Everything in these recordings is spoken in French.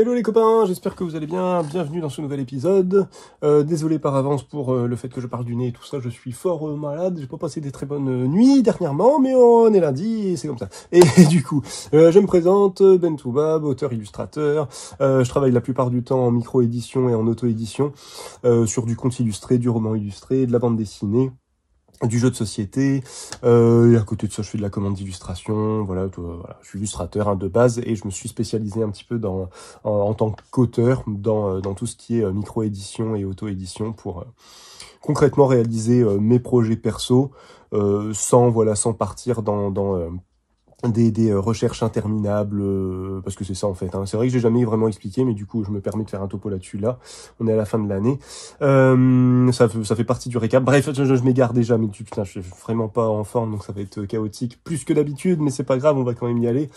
Hello les copains, j'espère que vous allez bien, bienvenue dans ce nouvel épisode. Désolé par avance pour le fait que je parle du nez et tout ça, je suis fort malade, j'ai pas passé des très bonnes nuits dernièrement, mais on est lundi et c'est comme ça. Et du coup, je me présente, Ben Toubab, auteur-illustrateur, je travaille la plupart du temps en micro-édition et en auto-édition, sur du conte illustré, du roman illustré, de la bande dessinée, du jeu de société, et à côté de ça je fais de la commande d'illustration, voilà, je suis illustrateur de base et je me suis spécialisé un petit peu en tant qu'auteur dans tout ce qui est micro-édition et auto-édition pour concrètement réaliser mes projets perso sans partir dans des recherches interminables, parce que c'est ça en fait, hein. C'est vrai que j'ai jamais vraiment expliqué, mais du coup je me permets de faire un topo là-dessus. Là, on est à la fin de l'année, ça fait partie du récap. Bref, je m'égare déjà, mais putain, je suis vraiment pas en forme, donc ça va être chaotique plus que d'habitude, mais c'est pas grave, on va quand même y aller.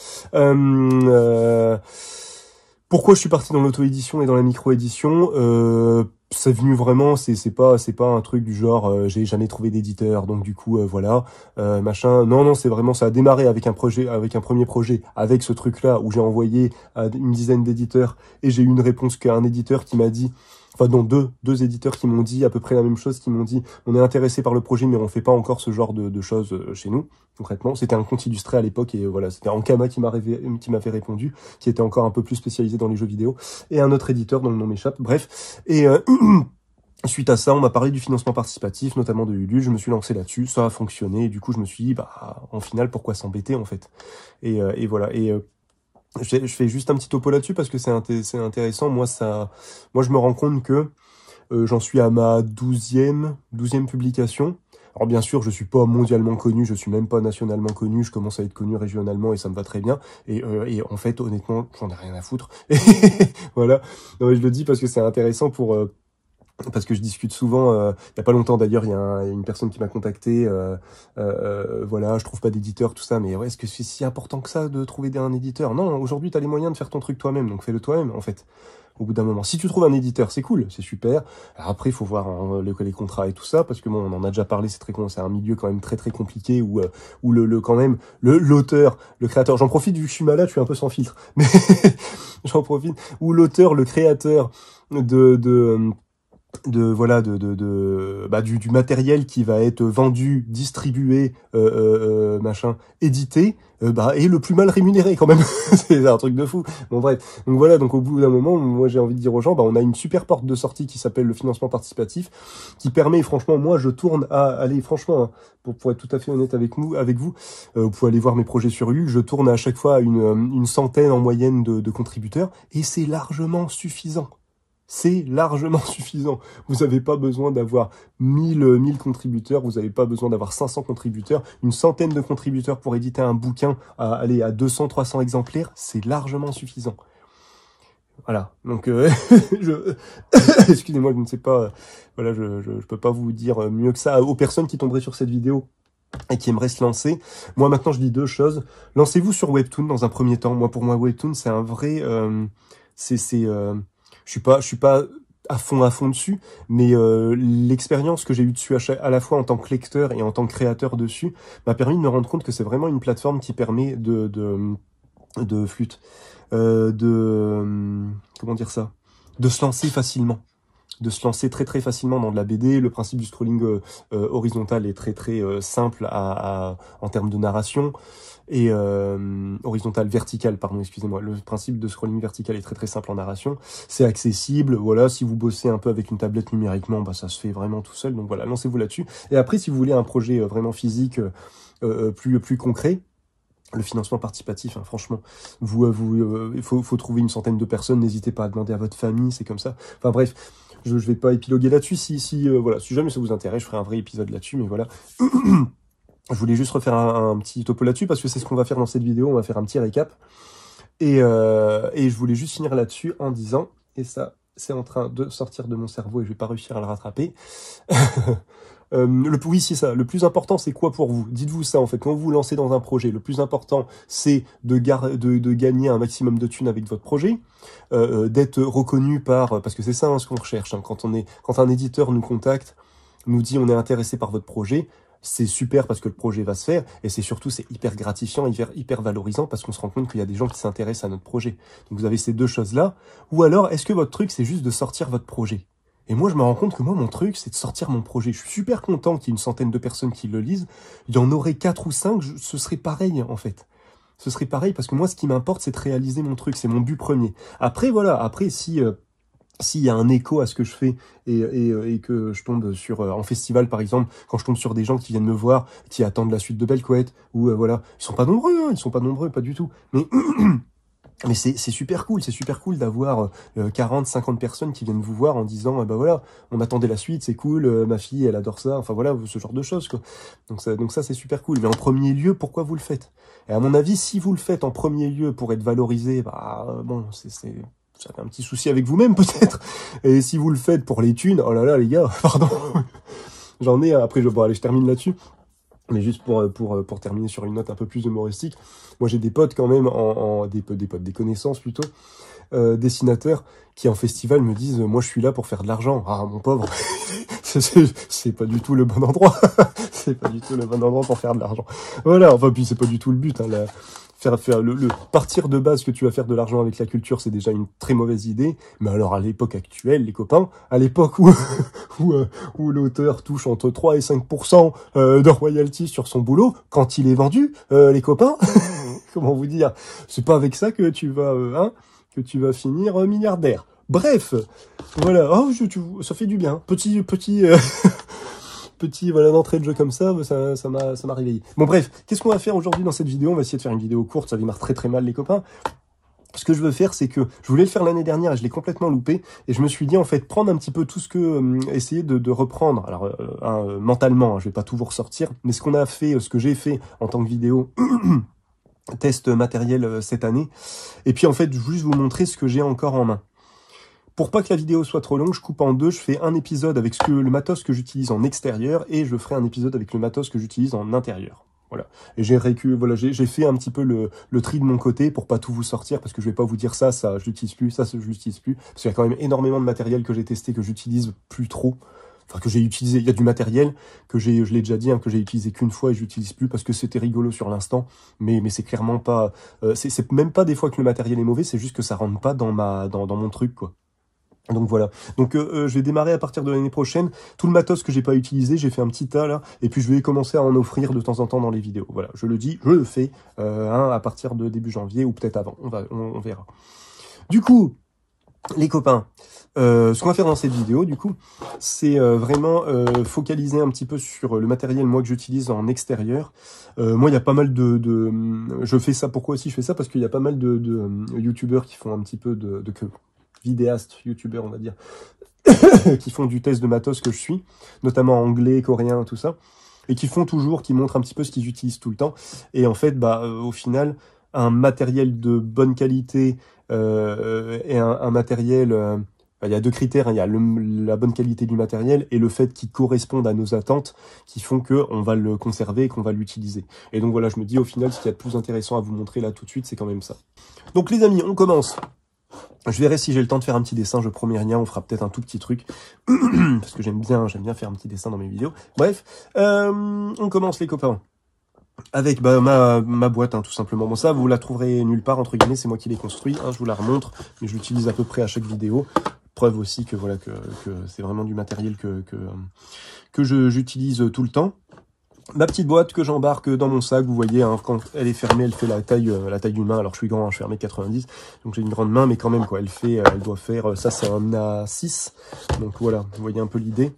Pourquoi je suis parti dans l'auto-édition et dans la micro-édition? C'est venu vraiment, c'est pas un truc du genre j'ai jamais trouvé d'éditeur, donc du coup voilà, machin. Non, c'est vraiment, ça a démarré avec un premier projet, avec ce truc là où j'ai envoyé à une dizaine d'éditeurs et j'ai eu une réponse qu'un éditeur qui m'a dit, enfin non, deux éditeurs qui m'ont dit à peu près la même chose, qui m'ont dit on est intéressé par le projet mais on fait pas encore ce genre de choses chez nous. Concrètement, c'était un conte illustré à l'époque et voilà, c'était Ankama qui m'avait répondu, qui était encore un peu plus spécialisé dans les jeux vidéo, et un autre éditeur dont le nom m'échappe, bref. Et suite à ça, on m'a parlé du financement participatif, notamment de Ulule, je me suis lancé là-dessus, ça a fonctionné, et du coup je me suis dit, en final, pourquoi s'embêter en fait. Et voilà, je fais juste un petit topo là-dessus parce que c'est intéressant. Moi je me rends compte que j'en suis à ma 12e publication. Alors bien sûr, je suis pas mondialement connu, je suis même pas nationalement connu, je commence à être connu régionalement et ça me va très bien. Et en fait, honnêtement, j'en ai rien à foutre. Voilà. Non, mais je le dis parce que c'est intéressant parce que je discute souvent, il y a pas longtemps d'ailleurs, il y a une personne qui m'a contacté, voilà, je trouve pas d'éditeur, tout ça, mais ouais, est-ce que c'est si important que ça de trouver un éditeur? Non, aujourd'hui t'as les moyens de faire ton truc toi-même, donc fais-le toi-même en fait. Au bout d'un moment, si tu trouves un éditeur, c'est cool, c'est super. Alors après, il faut voir les contrats et tout ça, parce que bon, on en a déjà parlé, c'est un milieu quand même très très compliqué où l'auteur, le créateur, j'en profite vu que je suis malade, je suis un peu sans filtre, mais j'en profite, où l'auteur, le créateur du matériel qui va être vendu, distribué, machin, édité, est le plus mal rémunéré quand même. C'est un truc de fou. Bon bref, donc voilà, donc au bout d'un moment, moi j'ai envie de dire aux gens, on a une super porte de sortie qui s'appelle le financement participatif, qui permet, franchement, moi je tourne franchement, hein, pour être tout à fait honnête avec vous, vous pouvez aller voir mes projets sur Ulule, je tourne à chaque fois à une centaine en moyenne de contributeurs, et c'est largement suffisant. C'est largement suffisant. Vous n'avez pas besoin d'avoir 1000 contributeurs, vous n'avez pas besoin d'avoir 500 contributeurs, une centaine de contributeurs pour éditer un bouquin à 200, 300 exemplaires, c'est largement suffisant. Voilà, donc excusez-moi, je ne sais pas, voilà, je peux pas vous dire mieux que ça aux personnes qui tomberaient sur cette vidéo et qui aimeraient se lancer. Moi maintenant je dis deux choses. Lancez-vous sur Webtoon dans un premier temps. Pour moi Webtoon c'est un vrai, je suis pas à fond dessus, mais l'expérience que j'ai eue dessus à la fois en tant que lecteur et en tant que créateur dessus m'a permis de me rendre compte que c'est vraiment une plateforme qui permet comment dire ça, de se lancer facilement, de se lancer très très facilement dans de la BD. Le principe du scrolling horizontal est très très simple en termes de narration, et vertical, pardon, excusez-moi. Le principe de scrolling vertical est très très simple en narration. C'est accessible, voilà, si vous bossez un peu avec une tablette numériquement, ça se fait vraiment tout seul. Donc voilà, lancez-vous là-dessus. Et après, si vous voulez un projet vraiment physique, plus concret, le financement participatif, hein, franchement, il faut trouver une centaine de personnes, n'hésitez pas à demander à votre famille, c'est comme ça. Enfin bref, je vais pas épiloguer là-dessus, si jamais ça vous intéresse, je ferai un vrai épisode là-dessus, mais voilà. Je voulais juste refaire un petit topo là-dessus, parce que c'est ce qu'on va faire dans cette vidéo, on va faire un petit récap. Et je voulais juste finir là-dessus en disant, et ça, c'est en train de sortir de mon cerveau et je vais pas réussir à le rattraper. Oui, c'est ça. Le plus important, c'est quoi pour vous? Dites-vous ça, en fait. Quand vous vous lancez dans un projet, le plus important, c'est de gagner un maximum de thunes avec votre projet, d'être reconnu parce que c'est ça, hein, ce qu'on recherche, hein. Quand un éditeur nous contacte, nous dit on est intéressé par votre projet, c'est super parce que le projet va se faire, et c'est surtout, c'est hyper gratifiant, hyper valorisant, parce qu'on se rend compte qu'il y a des gens qui s'intéressent à notre projet. Donc vous avez ces deux choses-là. Ou alors, est-ce que votre truc, c'est juste de sortir votre projet? Et moi, je me rends compte que moi, mon truc, c'est de sortir mon projet. Je suis super content qu'il y ait une centaine de personnes qui le lisent. Il y en aurait 4 ou 5, ce serait pareil, en fait. Ce serait pareil, parce que moi, ce qui m'importe, c'est de réaliser mon truc. C'est mon but premier. Après, voilà. Après, s'il y a un écho à ce que je fais et que je tombe sur en festival par exemple, quand je tombe sur des gens qui viennent me voir, qui attendent la suite de Belle Couette, ou voilà, ils sont pas nombreux, hein, ils sont pas nombreux, pas du tout, mais c'est super cool d'avoir 40, 50 personnes qui viennent vous voir en disant bah voilà, on attendait la suite, c'est cool, ma fille elle adore ça, enfin voilà, ce genre de choses quoi. Donc ça c'est super cool. Mais en premier lieu, pourquoi vous le faites? Et à mon avis, si vous le faites en premier lieu pour être valorisé, bah bon, ça fait un petit souci avec vous-même peut-être. Et si vous le faites pour les thunes, oh là là les gars, pardon. J'en ai, après bon, allez, je termine là-dessus. Mais juste pour terminer sur une note un peu plus humoristique, moi j'ai des potes quand même, des connaissances plutôt, dessinateurs, qui en festival me disent, moi je suis là pour faire de l'argent. Ah mon pauvre, c'est pas du tout le bon endroit. C'est pas du tout le bon endroit pour faire de l'argent. Voilà, enfin puis c'est pas du tout le but, hein, faire le partir de base que tu vas faire de l'argent avec la culture, c'est déjà une très mauvaise idée. Mais alors à l'époque actuelle, les copains, à l'époque où l'auteur touche entre 3 et 5% de royalties sur son boulot, quand il est vendu, les copains, comment vous dire, c'est pas avec ça que tu vas finir milliardaire. Bref, voilà, oh, ça fait du bien. Petit voilà, d'entrée de jeu comme ça m'a réveillé. Bon bref, qu'est-ce qu'on va faire aujourd'hui dans cette vidéo? On va essayer de faire une vidéo courte, ça démarre très mal les copains. Ce que je veux faire, c'est que je voulais le faire l'année dernière et je l'ai complètement loupé. Et je me suis dit, en fait, prendre un petit peu tout ce que... essayer de reprendre. Alors, mentalement, je vais pas tout vous ressortir. Mais ce qu'on a fait, ce que j'ai fait en tant que vidéo... test matériel cette année. Et puis, en fait, juste vous montrer ce que j'ai encore en main. Pour pas que la vidéo soit trop longue, je coupe en deux, je fais un épisode avec le matos que j'utilise en extérieur et je ferai un épisode avec le matos que j'utilise en intérieur. Voilà. Et j'ai fait un petit peu le tri de mon côté pour pas tout vous sortir parce que je vais pas vous dire ça je l'utilise plus, ça je l'utilise plus. Parce qu'il y a quand même énormément de matériel que j'ai testé que j'utilise plus trop. Enfin, que j'ai utilisé, il y a du matériel que je l'ai déjà dit, hein, que j'ai utilisé qu'une fois et je l'utilise plus parce que c'était rigolo sur l'instant, mais c'est clairement pas, c'est même pas des fois que le matériel est mauvais, c'est juste que ça rentre pas dans mon truc, quoi. Donc voilà, donc je vais démarrer à partir de l'année prochaine, tout le matos que j'ai pas utilisé, j'ai fait un petit tas là, et puis je vais commencer à en offrir de temps en temps dans les vidéos, voilà, je le dis, je le fais, à partir de début janvier, ou peut-être avant, on verra. Du coup, les copains, ce qu'on va faire dans cette vidéo, du coup, c'est vraiment focaliser un petit peu sur le matériel, moi, que j'utilise en extérieur. Moi, il y a pas mal je fais ça, pourquoi aussi je fais ça? Parce qu'il y a pas mal de youtubeurs qui font un petit peu vidéastes, youtubeurs, on va dire, qui font du test de matos que je suis, notamment anglais, coréen, tout ça, et qui montrent un petit peu ce qu'ils utilisent tout le temps. Et en fait, au final, un matériel de bonne qualité et un matériel... il y a deux critères, hein. Il y a la bonne qualité du matériel et le fait qu'il corresponde à nos attentes qui font que on va le conserver et qu'on va l'utiliser. Et donc voilà, je me dis au final, ce qu'il y a de plus intéressant à vous montrer là tout de suite, c'est quand même ça. Donc les amis, on commence. Je verrai si j'ai le temps de faire un petit dessin, je promets rien, on fera peut-être un tout petit truc, parce que j'aime bien faire un petit dessin dans mes vidéos. Bref, on commence les copains. Avec ma boîte, hein, tout simplement. Bon, ça, vous la trouverez nulle part, entre guillemets, c'est moi qui l'ai construit, hein, je vous la remontre, mais je l'utilise à peu près à chaque vidéo. Preuve aussi que voilà que c'est vraiment du matériel que j'utilise tout le temps. Ma petite boîte que j'embarque dans mon sac, vous voyez, hein, quand elle est fermée, elle fait la taille d'une main. Alors je suis grand, hein, je fais 1m90, donc j'ai une grande main, mais quand même quoi, elle doit faire, ça c'est un A6, donc voilà, vous voyez un peu l'idée.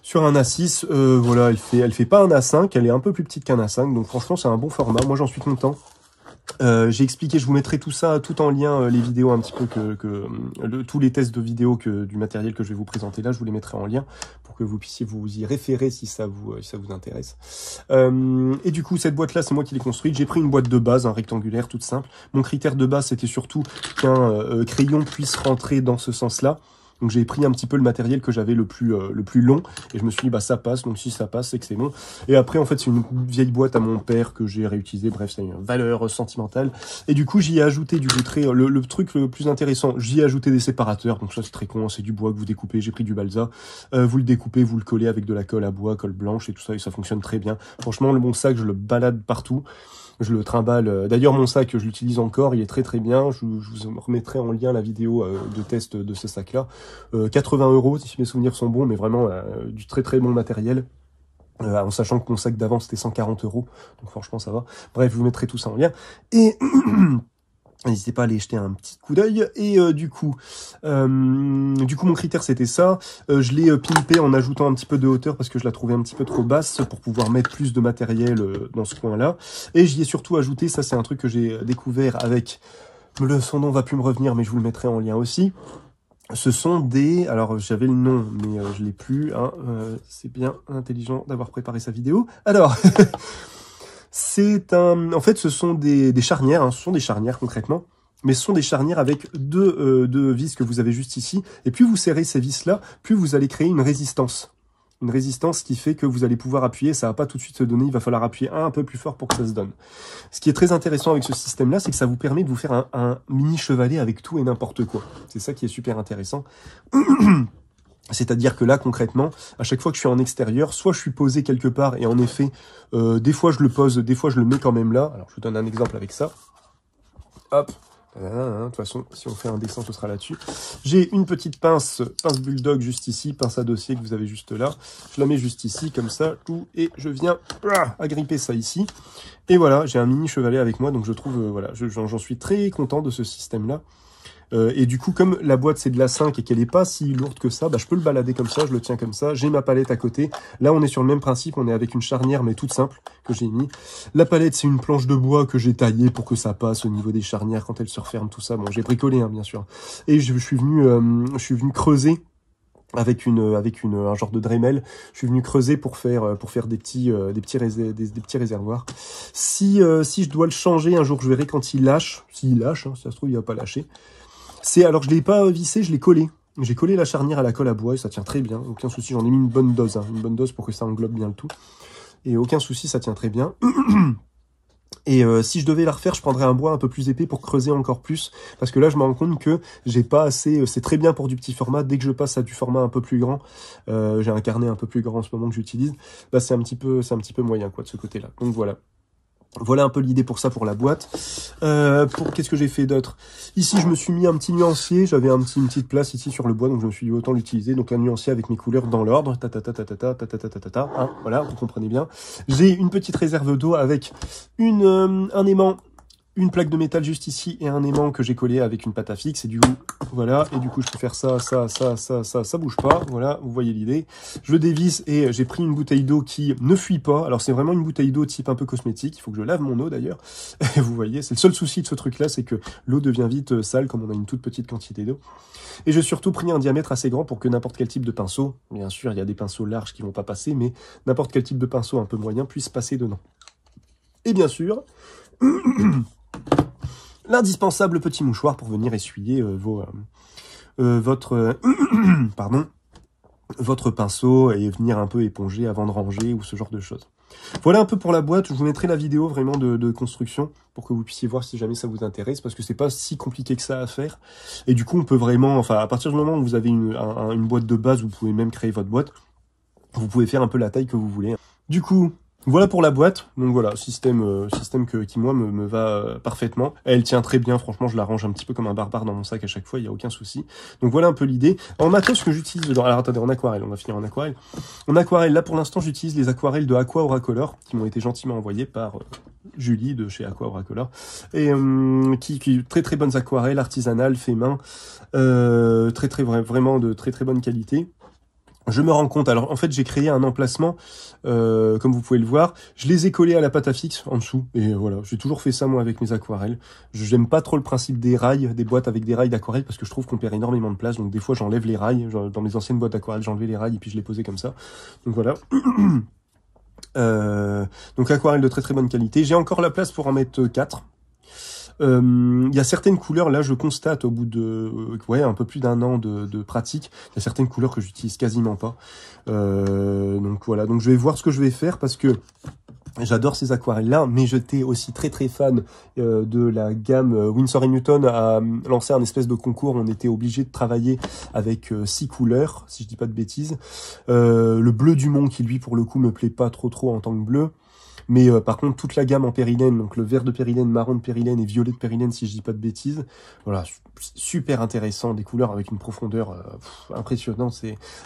Sur un A6, voilà, elle fait pas un A5, elle est un peu plus petite qu'un A5, donc franchement c'est un bon format, moi j'en suis content. J'ai expliqué, je vous mettrai tout ça tout en lien, les vidéos un petit peu tous les tests de vidéos du matériel que je vais vous présenter là, je vous les mettrai en lien pour que vous puissiez vous y référer si ça vous intéresse. Et du coup, cette boîte là, c'est moi qui l'ai construite. J'ai pris une boîte de base, rectangulaire, toute simple. Mon critère de base, c'était surtout qu'un crayon puisse rentrer dans ce sens-là. Donc j'ai pris un petit peu le matériel que j'avais le plus long, et je me suis dit bah ça passe, donc si ça passe c'est que c'est bon. Et après en fait c'est une vieille boîte à mon père que j'ai réutilisée, bref c'est une valeur sentimentale. Et du coup j'y ai ajouté du coup le truc le plus intéressant, j'y ai ajouté des séparateurs, donc ça c'est très con, c'est du bois que vous découpez, j'ai pris du balsa, vous le découpez, vous le collez avec de la colle à bois, colle blanche et tout ça, et ça fonctionne très bien. Franchement le bon sac je le balade partout. Je le trimballe. D'ailleurs, mon sac, je l'utilise encore. Il est très très bien. Je vous remettrai en lien la vidéo de test de ce sac-là. 80 €, si mes souvenirs sont bons, mais vraiment du très très bon matériel. En sachant que mon sac d'avant, c'était 140 €. Donc franchement, ça va. Bref, je vous mettrai tout ça en lien. Et... n'hésitez pas à aller jeter un petit coup d'œil. Et du coup, mon critère c'était ça. Je l'ai pimpé en ajoutant un petit peu de hauteur parce que je la trouvais un petit peu trop basse pour pouvoir mettre plus de matériel dans ce coin-là. Et j'y ai surtout ajouté, ça c'est un truc que j'ai découvert avec, son nom va plus me revenir, mais je vous le mettrai en lien aussi. Ce sont des... Alors, j'avais le nom, mais je l'ai plus. Hein. C'est bien intelligent d'avoir préparé sa vidéo. Alors... En fait, ce sont des charnières, hein, ce sont des charnières concrètement, mais ce sont des charnières avec deux vis que vous avez juste ici, et plus vous serrez ces vis-là, plus vous allez créer une résistance. Une résistance qui fait que vous allez pouvoir appuyer, ça va pas tout de suite se donner, il va falloir appuyer un peu plus fort pour que ça se donne. Ce qui est très intéressant avec ce système-là, c'est que ça vous permet de vous faire un mini chevalet avec tout et n'importe quoi. C'est ça qui est super intéressant. C'est-à-dire que là, concrètement, à chaque fois que je suis en extérieur, soit je suis posé quelque part, et en effet, des fois je le pose, des fois je le mets quand même là. Alors, je vous donne un exemple avec ça. Hop. De toute façon, si on fait un dessin, ce sera là-dessus. J'ai une petite pince bulldog juste ici, pince à dossier que vous avez juste là. Je la mets juste ici, comme ça, tout, et je viens agripper ça ici. Et voilà, j'ai un mini chevalet avec moi, donc je trouve, voilà, j'en suis très content de ce système-là. Et du coup, comme la boîte c'est de la 5 et qu'elle est pas si lourde que ça, bah, je peux le balader comme ça, je le tiens comme ça, j'ai ma palette à côté. Là, on est sur le même principe, on est avec une charnière mais toute simple que j'ai mis. La palette, c'est une planche de bois que j'ai taillée pour que ça passe au niveau des charnières quand elles se referment, tout ça. Bon, j'ai bricolé, hein, bien sûr. Et je suis venu creuser avec un genre de Dremel. Je suis venu creuser pour faire des petits réservoirs. Si je dois le changer un jour, je verrai quand il lâche. S'il lâche, hein, si ça se trouve, il va pas lâcher. Alors je l'ai pas vissé, je l'ai collé. J'ai collé la charnière à la colle à bois et ça tient très bien. Aucun souci, j'en ai mis une bonne dose, hein, une bonne dose pour que ça englobe bien le tout. Et aucun souci, ça tient très bien. Et si je devais la refaire, je prendrais un bois un peu plus épais pour creuser encore plus. Parce que là, je me rends compte que j'ai pas assez... c'est très bien pour du petit format. Dès que je passe à du format un peu plus grand, j'ai un carnet un peu plus grand en ce moment que j'utilise, bah, c'est un petit peu moyen quoi de ce côté-là. Donc voilà. Voilà un peu l'idée pour ça, pour la boîte. Qu'est-ce que j'ai fait d'autre? Ici, je me suis mis un petit nuancier. J'avais une petite place ici sur le bois, donc je me suis dit autant l'utiliser. Donc un nuancier avec mes couleurs dans l'ordre. Hein, voilà, vous comprenez bien. J'ai une petite réserve d'eau avec un aimant, une plaque de métal juste ici et un aimant que j'ai collé avec une pâte à fixe. Et du coup, voilà. Et du coup, je peux faire ça bouge pas. Voilà, vous voyez l'idée. Je le dévisse et j'ai pris une bouteille d'eau qui ne fuit pas. Alors, c'est vraiment une bouteille d'eau type un peu cosmétique. Il faut que je lave mon eau d'ailleurs. Et vous voyez, c'est le seul souci de ce truc-là, c'est que l'eau devient vite sale comme on a une toute petite quantité d'eau. Et j'ai surtout pris un diamètre assez grand pour que n'importe quel type de pinceau, bien sûr, il y a des pinceaux larges qui vont pas passer, mais n'importe quel type de pinceau un peu moyen puisse passer dedans. Et bien sûr... l'indispensable petit mouchoir pour venir essuyer votre pinceau et venir un peu éponger avant de ranger ou ce genre de choses. Voilà un peu pour la boîte. Je vous mettrai la vidéo vraiment de construction pour que vous puissiez voir si jamais ça vous intéresse, parce que c'est pas si compliqué que ça à faire. Et du coup, on peut vraiment, enfin, à partir du moment où vous avez une boîte de base, vous pouvez même créer votre boîte. Vous pouvez faire un peu la taille que vous voulez. Du coup, voilà pour la boîte. Donc voilà, système qui moi me va parfaitement. Elle tient très bien, franchement, je la range un petit peu comme un barbare dans mon sac à chaque fois, il n'y a aucun souci. Donc voilà un peu l'idée. En matos que j'utilise dedans, alors attendez, en aquarelle, on va finir en aquarelle. En aquarelle, là pour l'instant j'utilise les aquarelles de Aqua Auracolor qui m'ont été gentiment envoyées par Julie de chez Aqua Auracolor. Et qui très très bonnes aquarelles artisanales, fait main, vraiment de très très bonne qualité. Je me rends compte, alors en fait j'ai créé un emplacement, comme vous pouvez le voir, je les ai collés à la pâte à fixe en dessous, et voilà, j'ai toujours fait ça moi avec mes aquarelles. J'aime pas trop le principe des rails, des boîtes avec des rails d'aquarelle, parce que je trouve qu'on perd énormément de place, donc des fois j'enlève les rails, dans mes anciennes boîtes d'aquarelle j'enlevais les rails et puis je les posais comme ça, donc voilà. Donc aquarelle de très très bonne qualité, j'ai encore la place pour en mettre 4. Il y a certaines couleurs, là je constate au bout de ouais, un peu plus d'un an de pratique, il y a certaines couleurs que j'utilise quasiment pas. Donc voilà, donc je vais voir ce que je vais faire parce que j'adore ces aquarelles-là, mais j'étais aussi très très fan de la gamme Winsor & Newton a lancé un espèce de concours. On était obligé de travailler avec 6 couleurs, si je dis pas de bêtises. Le bleu du Mont qui lui pour le coup me plaît pas trop en tant que bleu. Mais par contre, toute la gamme en périlène, donc le vert de périlène, marron de périlène et violet de périlène, si je dis pas de bêtises, voilà, super intéressant, des couleurs avec une profondeur impressionnante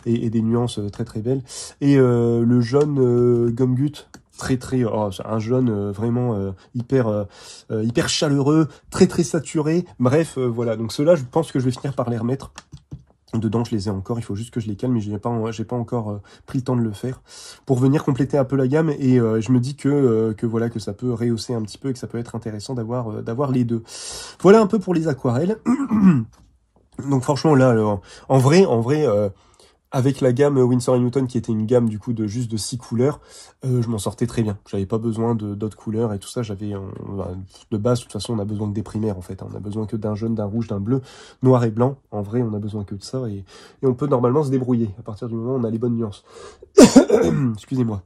et des nuances très très belles. Et le jaune Gumgut, c'est un jaune vraiment hyper chaleureux, très saturé. Bref, voilà, donc ceux-là, je pense que je vais finir par les remettre. Dedans, je les ai encore, il faut juste que je les calme, mais j'ai pas encore pris le temps de le faire pour venir compléter un peu la gamme. Et je me dis que voilà, que ça peut rehausser un petit peu et que ça peut être intéressant d'avoir les deux. Voilà un peu pour les aquarelles. Donc franchement là, alors, en vrai, avec la gamme Winsor & Newton qui était une gamme du coup de juste de 6 couleurs, je m'en sortais très bien. J'avais pas besoin d'autres couleurs et tout ça. J'avais de base, de toute façon, on a besoin que des primaires en fait. On a besoin que d'un jaune, d'un rouge, d'un bleu, noir et blanc. En vrai, on a besoin que de ça et on peut normalement se débrouiller à partir du moment où on a les bonnes nuances. Excusez-moi.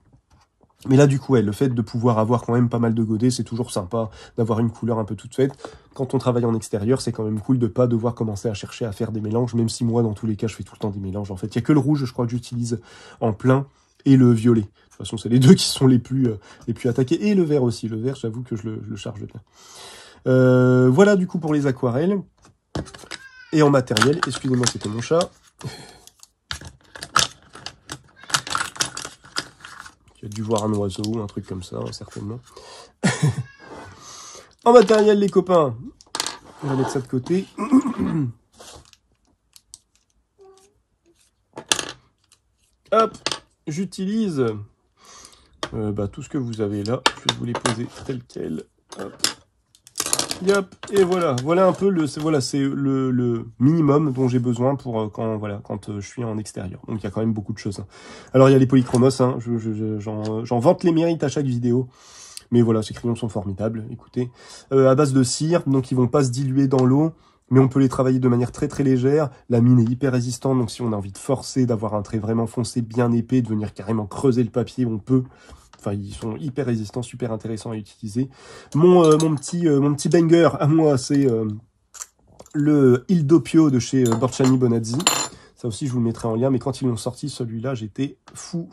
Mais là, du coup, ouais, le fait de pouvoir avoir quand même pas mal de godets, c'est toujours sympa d'avoir une couleur un peu toute faite. Quand on travaille en extérieur, c'est quand même cool de pas devoir commencer à chercher à faire des mélanges, même si moi, dans tous les cas, je fais tout le temps des mélanges. En fait, il y a que le rouge, je crois, que j'utilise en plein, et le violet. De toute façon, c'est les deux qui sont les plus attaqués. Et le vert aussi. Le vert, j'avoue que je le charge bien. Voilà, du coup, pour les aquarelles. Et en matériel, excusez-moi, c'était mon chat. J'ai dû voir un oiseau ou un truc comme ça, certainement. En matériel, les copains, on va mettre ça de côté. Hop, j'utilise tout ce que vous avez là. Je vais vous les poser tel quel. Hop. Yop, et voilà. Voilà un peu c'est le minimum dont j'ai besoin pour quand je suis en extérieur. Donc il y a quand même beaucoup de choses. Hein. Alors il y a les polychromos, hein, j'en vante les mérites à chaque vidéo. Mais voilà, ces crayons sont formidables, écoutez. À base de cire, donc ils vont pas se diluer dans l'eau, mais on peut les travailler de manière très légère. La mine est hyper résistante, donc si on a envie de forcer, d'avoir un trait vraiment foncé, bien épais, de venir carrément creuser le papier, on peut. Enfin, ils sont hyper résistants, super intéressants à utiliser. Mon petit banger à moi, c'est le Il Doppio de chez Borchani Bonazzi. Ça aussi, je vous le mettrai en lien. Mais quand ils l'ont sorti, celui-là, j'étais fou.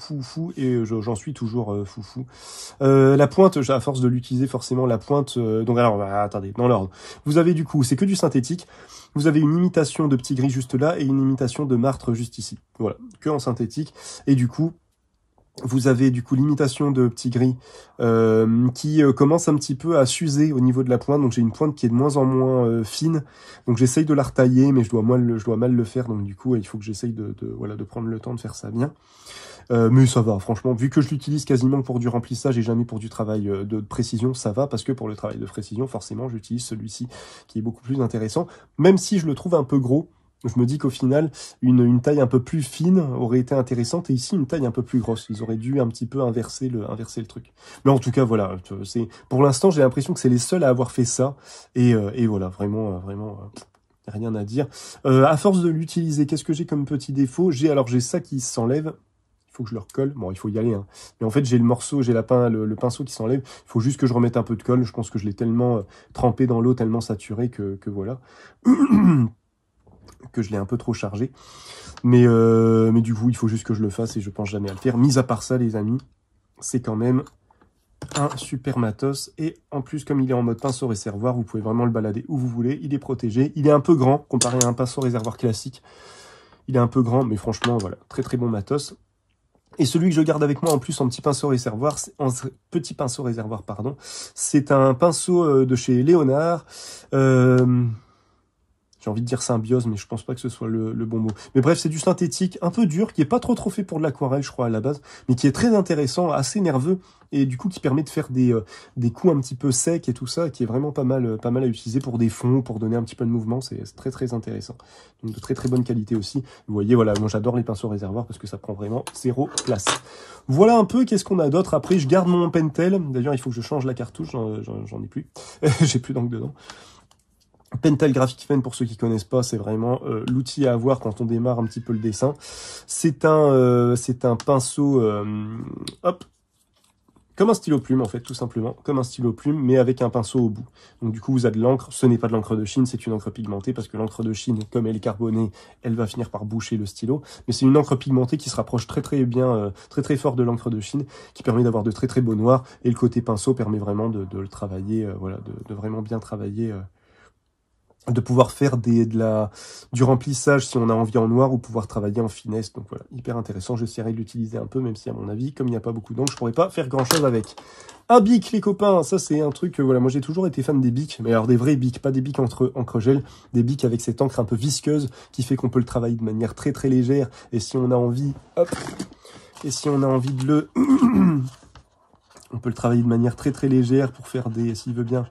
Et j'en suis toujours fou. La pointe, à force de l'utiliser, forcément, la pointe... donc alors, attendez, dans l'ordre. Vous avez du coup, c'est que du synthétique. Vous avez une imitation de petit gris juste là et une imitation de martre juste ici. Voilà, que en synthétique. Et du coup... Vous avez du coup l'imitation de petit gris qui commence un petit peu à s'user au niveau de la pointe. Donc j'ai une pointe qui est de moins en moins fine. Donc j'essaye de la retailler, mais je dois mal le faire. Donc du coup, il faut que j'essaye de prendre le temps de faire ça bien. Mais ça va, franchement, vu que je l'utilise quasiment pour du remplissage et jamais pour du travail de précision, ça va, parce que pour le travail de précision, forcément, j'utilise celui-ci qui est beaucoup plus intéressant. Même si je le trouve un peu gros, je me dis qu'au final, une taille un peu plus fine aurait été intéressante, et ici, une taille un peu plus grosse. Ils auraient dû un petit peu inverser le truc. Mais en tout cas, voilà, pour l'instant, j'ai l'impression que c'est les seuls à avoir fait ça, et voilà, vraiment, rien à dire. À force de l'utiliser, qu'est-ce que j'ai comme petit défaut? J'ai ça qui s'enlève. Il faut que je le recolle. Bon, il faut y aller, hein. Mais en fait, j'ai le pinceau qui s'enlève. Il faut juste que je remette un peu de colle. Je pense que je l'ai tellement trempé dans l'eau, tellement saturé que voilà. Que je l'ai un peu trop chargé. Mais du coup, il faut juste que je le fasse et je pense jamais à le faire. Mis à part ça, les amis, c'est quand même un super matos. Et en plus, comme il est en mode pinceau réservoir, vous pouvez vraiment le balader où vous voulez. Il est protégé. Il est un peu grand comparé à un pinceau réservoir classique. Il est un peu grand, mais franchement, voilà, très bon matos. Et celui que je garde avec moi en plus en petit pinceau réservoir, c'est un pinceau de chez Léonard. J'ai envie de dire symbiose, mais je pense pas que ce soit le bon mot. Mais bref, c'est du synthétique un peu dur, qui est pas trop fait pour de l'aquarelle, je crois, à la base, mais qui est très intéressant, assez nerveux, et du coup qui permet de faire des coups un petit peu secs et tout ça, qui est vraiment pas mal à utiliser pour des fonds, pour donner un petit peu de mouvement, c'est très intéressant. Donc de très bonne qualité aussi. Vous voyez, voilà, moi j'adore les pinceaux réservoirs parce que ça prend vraiment 0 place. Voilà un peu, qu'est-ce qu'on a d'autre. Après, je garde mon Pentel, d'ailleurs il faut que je change la cartouche, j'en ai plus, j'ai plus d'encre dedans. Pentel Graphic Pen, pour ceux qui connaissent pas, c'est vraiment l'outil à avoir quand on démarre un petit peu le dessin. C'est un pinceau, hop, comme un stylo plume en fait, tout simplement, comme un stylo plume, mais avec un pinceau au bout. Donc du coup, vous avez de l'encre, ce n'est pas de l'encre de Chine, c'est une encre pigmentée, parce que l'encre de Chine, comme elle est carbonée, elle va finir par boucher le stylo. Mais c'est une encre pigmentée qui se rapproche très bien, très fort de l'encre de Chine, qui permet d'avoir de très beaux noirs, et le côté pinceau permet vraiment de le travailler, voilà, de vraiment bien travailler, de pouvoir faire du remplissage si on a envie en noir ou pouvoir travailler en finesse. Donc voilà, hyper intéressant. J'essaierai de l'utiliser un peu, même si à mon avis, comme il n'y a pas beaucoup d'encre, je pourrais pas faire grand chose avec. Un bic, les copains, ça c'est un truc, voilà, moi j'ai toujours été fan des bics, mais alors des vrais bics, pas des bics encre gel, des bics avec cette encre un peu visqueuse qui fait qu'on peut le travailler de manière très légère. Et si on a envie, hop, et si on a envie de le... on peut le travailler de manière très légère pour faire s'il veut bien,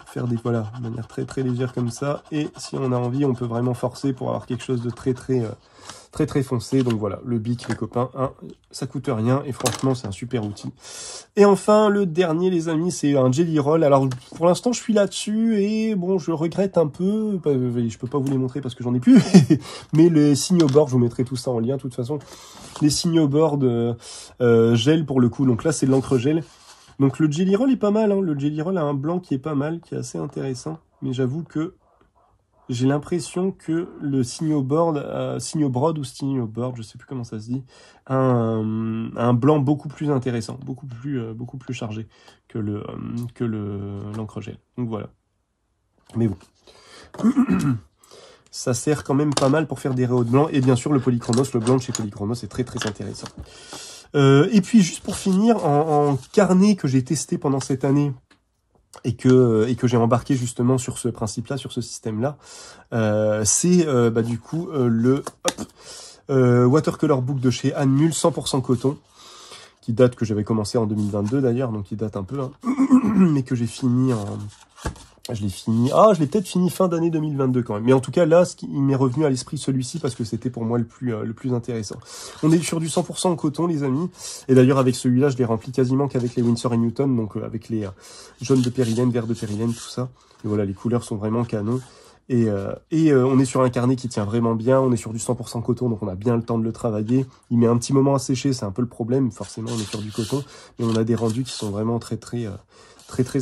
faire voilà, de manière très légère comme ça, et si on a envie, on peut vraiment forcer pour avoir quelque chose de très foncé. Donc voilà, le bic, les copains, hein, ça coûte rien, et franchement, c'est un super outil. Et enfin, le dernier, les amis, c'est un Jelly Roll. Alors, pour l'instant, je suis là-dessus, et bon, je regrette un peu, je peux pas vous les montrer parce que j'en ai plus, mais les signaux board, je vous mettrai tout ça en lien, de toute façon. Les signaux board gel, pour le coup, donc là, c'est de l'encre gel. Donc le Jelly Roll est pas mal, hein. Le Jelly Roll a un blanc qui est pas mal, qui est assez intéressant. Mais j'avoue que j'ai l'impression que le Signoboard, ou Signoboard, je sais plus comment ça se dit, a un blanc beaucoup plus intéressant, beaucoup plus chargé que l'encre gel. Donc voilà. Mais bon. Ça sert quand même pas mal pour faire des rayons de blanc. Et bien sûr, le Polychromos, le blanc de chez Polychromos, c'est très intéressant. Et puis juste pour finir, en carnet que j'ai testé pendant cette année et que j'ai embarqué justement sur ce principe-là, sur ce système-là, c'est du coup le Watercolor Book de chez Anmul 100% coton, qui date, que j'avais commencé en 2022 d'ailleurs, donc il date un peu, hein, mais que j'ai fini je l'ai peut-être fini fin d'année 2022 quand même. Mais en tout cas, là, il m'est revenu à l'esprit celui-ci parce que c'était pour moi le plus intéressant. On est sur du 100% en coton, les amis. Et d'ailleurs, avec celui-là, je l'ai rempli quasiment qu'avec les Winsor & Newton, donc avec les jaunes de périlène, verts de périlène, tout ça. Et voilà, les couleurs sont vraiment canon. Et on est sur un carnet qui tient vraiment bien. On est sur du 100% coton, donc on a bien le temps de le travailler. Il met un petit moment à sécher, c'est un peu le problème. Forcément, on est sur du coton. Mais on a des rendus qui sont vraiment très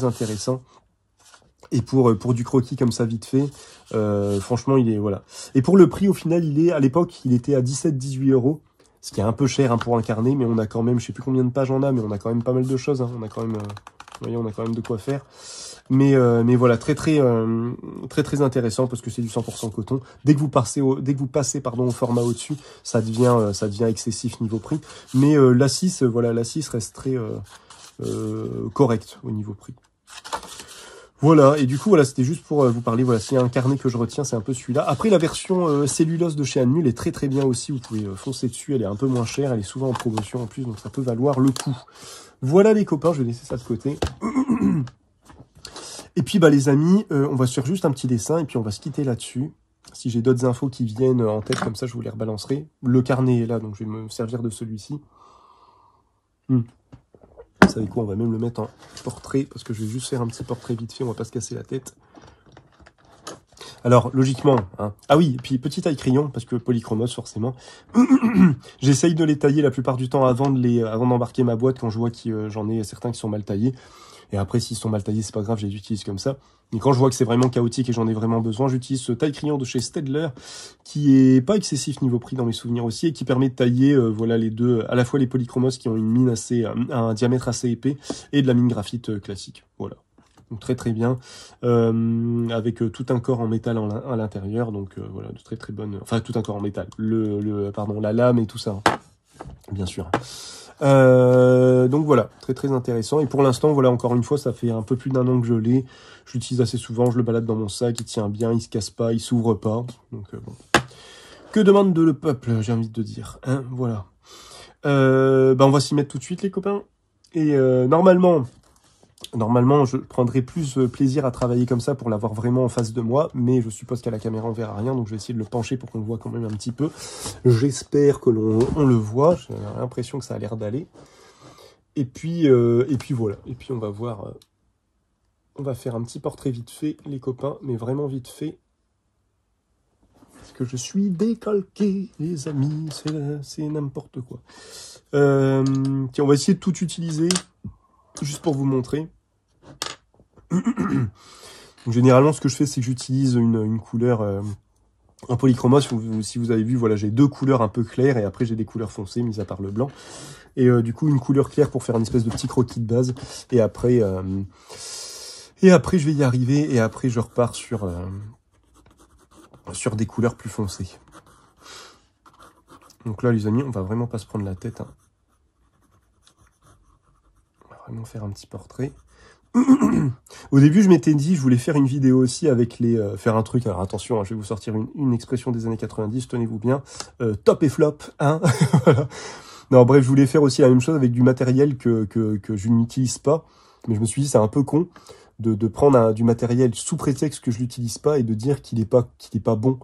intéressants. Et pour du croquis comme ça vite fait, franchement il est voilà. Et pour le prix au final, à l'époque il était à 17-18 €, ce qui est un peu cher hein, pour un carnet, mais on a quand même, je sais plus combien de pages on a, mais on a quand même pas mal de choses. Hein. On a quand même, vous voyez, on a quand même de quoi faire. Mais voilà, très intéressant parce que c'est du 100% coton. Dès que vous passez au format au-dessus, ça devient excessif niveau prix. Mais l'A6, voilà, l'A6 reste très correct au niveau prix. Voilà, et du coup, voilà, c'était juste pour vous parler, voilà, s'il y a un carnet que je retiens, c'est un peu celui-là. Après, la version cellulose de chez Anmul est très bien aussi, vous pouvez foncer dessus, elle est un peu moins chère, elle est souvent en promotion en plus, donc ça peut valoir le coup. Voilà les copains, je vais laisser ça de côté. Et puis, les amis, on va se faire juste un petit dessin, et puis on va se quitter là-dessus. Si j'ai d'autres infos qui viennent en tête, comme ça, je vous les rebalancerai. Le carnet est là, donc je vais me servir de celui-ci. Vous savez quoi, on va même le mettre en portrait, parce que je vais juste faire un petit portrait vite fait, on va pas se casser la tête. Alors, logiquement, hein. Ah oui, puis petit taille crayon, parce que Polychromos, forcément. J'essaye de les tailler la plupart du temps avant d'embarquer ma boîte, quand je vois que j'en ai certains qui sont mal taillés. Et après, s'ils sont mal taillés, c'est pas grave, je les utilise comme ça. Et quand je vois que c'est vraiment chaotique et j'en ai vraiment besoin, j'utilise ce taille crayon de chez Staedtler, qui est pas excessif niveau prix dans mes souvenirs aussi, et qui permet de tailler, voilà, les deux, à la fois les Polychromos qui ont une mine un diamètre assez épais, et de la mine graphite classique. Voilà. Donc très bien, avec tout un corps en métal à l'intérieur, donc voilà, de très bonnes, enfin tout un corps en métal, la lame et tout ça, hein, bien sûr. Donc voilà, très très intéressant. Et pour l'instant, voilà, encore une fois, ça fait un peu plus d'1 an que je l'ai. Je l'utilise assez souvent, je le balade dans mon sac, il tient bien, il se casse pas, il s'ouvre pas. Donc bon. Que demande le peuple, j'ai envie de dire. Hein, voilà. On va s'y mettre tout de suite, les copains. Et normalement, je prendrai plus plaisir à travailler comme ça pour l'avoir vraiment en face de moi, mais je suppose qu'à la caméra on verra rien, donc je vais essayer de le pencher pour qu'on le voit quand même un petit peu. J'espère que on le voit, j'ai l'impression que ça a l'air d'aller. Et puis voilà, et puis on va voir, on va faire un petit portrait vite fait, les copains, mais vraiment vite fait. Parce que je suis décalqué, les amis, c'est n'importe quoi. Tiens, on va essayer de tout utiliser, juste pour vous montrer. Donc, généralement, ce que je fais, c'est que j'utilise une couleur en polychromos. Si vous avez vu, voilà, j'ai 2 couleurs un peu claires et après j'ai des couleurs foncées, mis à part le blanc. Et du coup, une couleur claire pour faire une espèce de petit croquis de base. Et après, je vais y arriver. Et après, je repars sur des couleurs plus foncées. Donc là, les amis, on va vraiment pas se prendre la tête. Hein. On va vraiment faire un petit portrait. Au début, je m'étais dit, je voulais faire une vidéo aussi avec faire un truc. Alors attention, hein, je vais vous sortir une expression des années 90, tenez-vous bien. Top et flop, hein. Voilà. Non, bref, je voulais faire aussi la même chose avec du matériel que je n'utilise pas. Mais je me suis dit, c'est un peu con de prendre du matériel sous prétexte que je l'utilise pas et de dire qu'il est pas bon.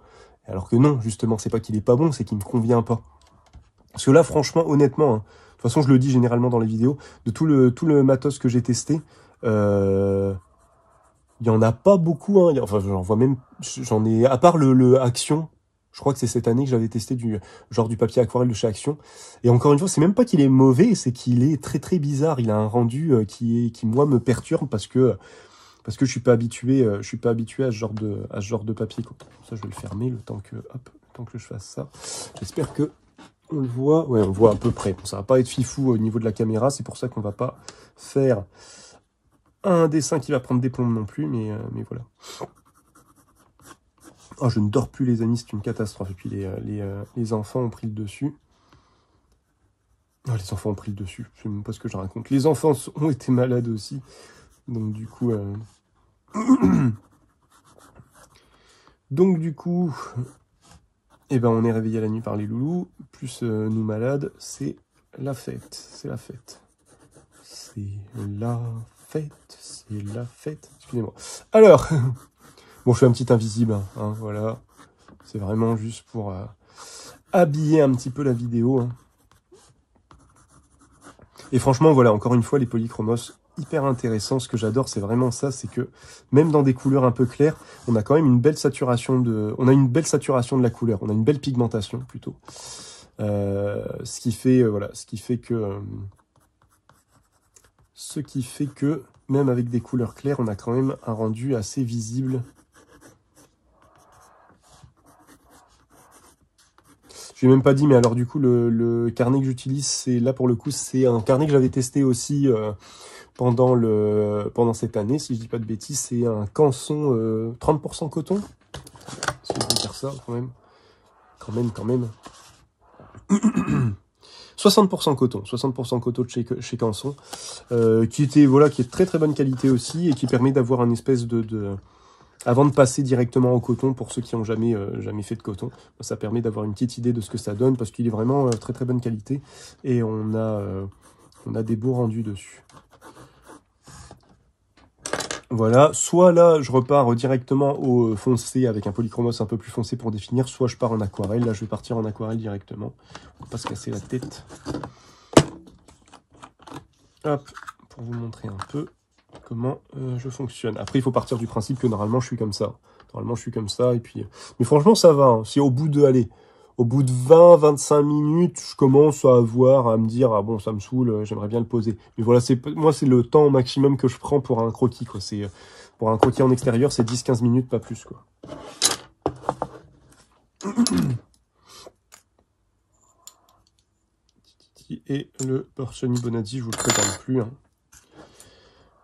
Alors que non, justement, c'est pas qu'il est pas bon, c'est qu'il me convient pas. Parce que là, franchement, honnêtement, hein, de toute façon, je le dis généralement dans les vidéos, de tout le matos que j'ai testé, il y en a pas beaucoup, hein. Enfin, j'en ai, à part le Action, je crois que c'est cette année que j'avais testé du papier aquarelle de chez Action. Et encore une fois, c'est même pas qu'il est mauvais, c'est qu'il est très très bizarre. Il a un rendu qui moi me perturbe parce que je suis pas habitué, à ce genre de papier, quoi. Ça, je vais le fermer le temps que je fasse ça. J'espère que on le voit. Ouais, on le voit à peu près. Bon, ça va pas être fifou au niveau de la caméra, c'est pour ça qu'on va pas faire un dessin qui va prendre des plombes non plus, mais voilà. Oh, je ne dors plus, les amis, c'est une catastrophe. Et puis les enfants ont pris le dessus. Oh, les enfants ont pris le dessus, je sais même pas ce que je raconte. Les enfants ont été malades aussi, donc du coup... Donc du coup, on est réveillé la nuit par les loulous, plus nous malades, c'est la fête, c'est la fête. C'est la fête, c'est la fête. Excusez-moi. Alors, bon, je fais un petit invisible, hein, voilà. C'est vraiment juste pour habiller un petit peu la vidéo. Hein. Et franchement, voilà, encore une fois, les polychromos, hyper intéressants. Ce que j'adore, c'est vraiment ça, c'est que même dans des couleurs un peu claires, on a quand même une belle saturation de la couleur. On a une belle pigmentation, plutôt. Ce qui fait que, même avec des couleurs claires, on a quand même un rendu assez visible. Je n'ai même pas dit, mais alors du coup, le carnet que j'utilise, c'est là pour le coup, c'est un carnet que j'avais testé aussi pendant cette année, si je dis pas de bêtises. C'est un Canson 30% coton. Si je peux dire ça, quand même. 60% coton, 60% coton de chez Canson, qui est très très bonne qualité aussi et qui permet d'avoir un espèce avant de passer directement au coton, pour ceux qui n'ont jamais fait de coton, ça permet d'avoir une petite idée de ce que ça donne, parce qu'il est vraiment très très bonne qualité, et on a des beaux rendus dessus. Voilà, soit là, je repars directement au foncé, avec un polychromos un peu plus foncé pour définir, soit je pars en aquarelle. Là, je vais partir en aquarelle directement, pour pas se casser la tête. Hop, pour vous montrer un peu comment je fonctionne. Après, il faut partir du principe que normalement, je suis comme ça. Et puis... Mais franchement, ça va. Hein. Si au bout de 20-25 minutes, je commence à me dire, ah bon, ça me saoule, j'aimerais bien le poser. Mais voilà, moi, c'est le temps maximum que je prends pour un croquis, quoi. Pour un croquis en extérieur, c'est 10-15 minutes, pas plus, quoi. Et le Porcini Bonazzi, je vous le présente plus. Hein.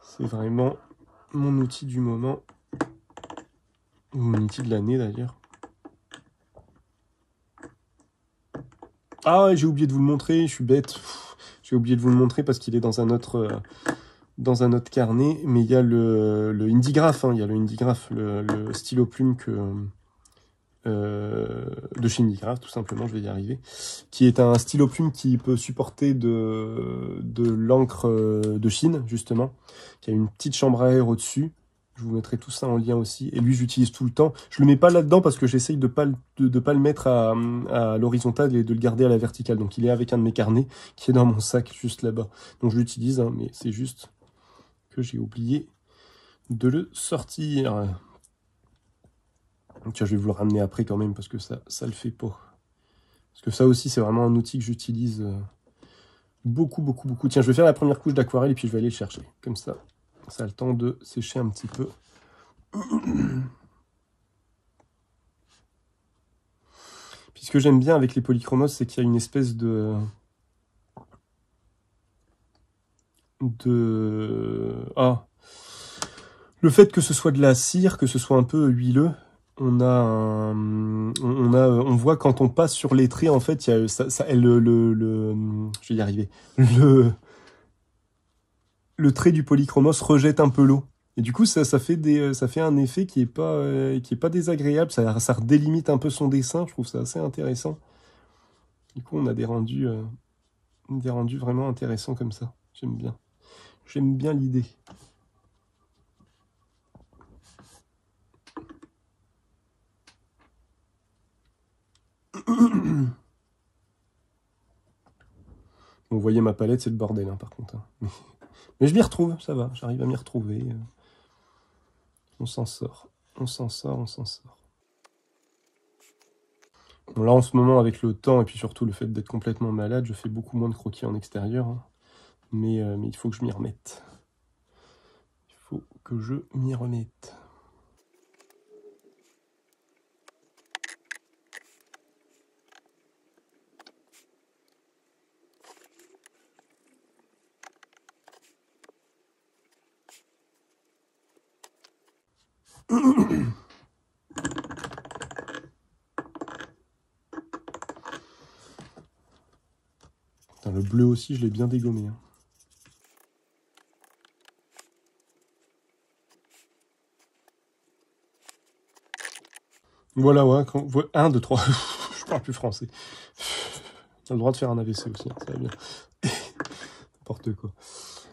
C'est vraiment mon outil du moment. Ou mon outil de l'année, d'ailleurs. Ah, j'ai oublié de vous le montrer, je suis bête. J'ai oublié de vous le montrer parce qu'il est dans un autre carnet, mais il y a le Indigraph, hein, il y a le Indigraph, le stylo plume de chez Indigraph, tout simplement, je vais y arriver, qui est un stylo plume qui peut supporter de l'encre de Chine, justement, qui a une petite chambre à air au-dessus. Je vous mettrai tout ça en lien aussi. Et lui, j'utilise tout le temps. Je le mets pas là-dedans parce que j'essaye de pas le mettre à l'horizontale et de le garder à la verticale. Donc, il est avec un de mes carnets qui est dans mon sac juste là-bas. Donc, je l'utilise, hein, mais c'est juste que j'ai oublié de le sortir. Tiens, je vais vous le ramener après quand même parce que ça le fait pas. Parce que ça aussi, c'est vraiment un outil que j'utilise beaucoup, beaucoup, beaucoup. Tiens, je vais faire la première couche d'aquarelle et puis je vais aller le chercher. Comme ça a le temps de sécher un petit peu. Puis ce que j'aime bien avec les polychromos, c'est qu'il y a une espèce le fait que ce soit de la cire, que ce soit un peu huileux, on voit quand on passe sur les traits, en fait, il y a je vais y arriver. Le trait du polychromos rejette un peu l'eau. Et du coup, ça fait un effet qui est pas désagréable. Ça redélimite un peu son dessin. Je trouve ça assez intéressant. Du coup, on a des rendus vraiment intéressants comme ça. J'aime bien. J'aime bien l'idée. Vous voyez ma palette, c'est le bordel, hein, par contre. Hein. Mais je m'y retrouve, ça va. J'arrive à m'y retrouver. On s'en sort. On s'en sort, on s'en sort. Bon, là, en ce moment, avec le temps et puis surtout le fait d'être complètement malade, je fais beaucoup moins de croquis en extérieur. Hein. Mais il faut que je m'y remette. Il faut que je m'y remette. Putain, le bleu aussi, je l'ai bien dégommé. Hein. Voilà, ouais. 1, 2, 3. Je parle plus français. T'as le droit de faire un AVC aussi, hein, ça va bien. N'importe quoi.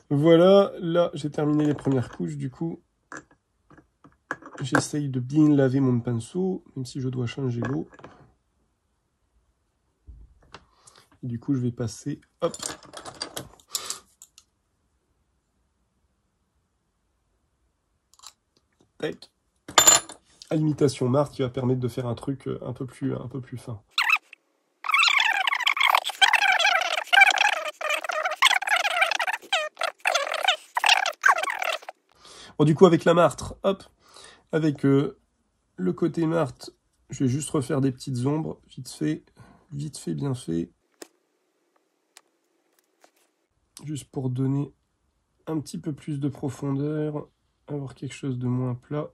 Voilà, là, j'ai terminé les premières couches, du coup. J'essaye de bien laver mon pinceau, même si je dois changer l'eau. Et du coup, je vais passer, hop. Tac. À l'imitation Mars qui va permettre de faire un truc un peu plus fin. Bon, du coup, avec la martre, hop, avec le côté martre, je vais juste refaire des petites ombres, vite fait, bien fait. Juste pour donner un petit peu plus de profondeur, avoir quelque chose de moins plat.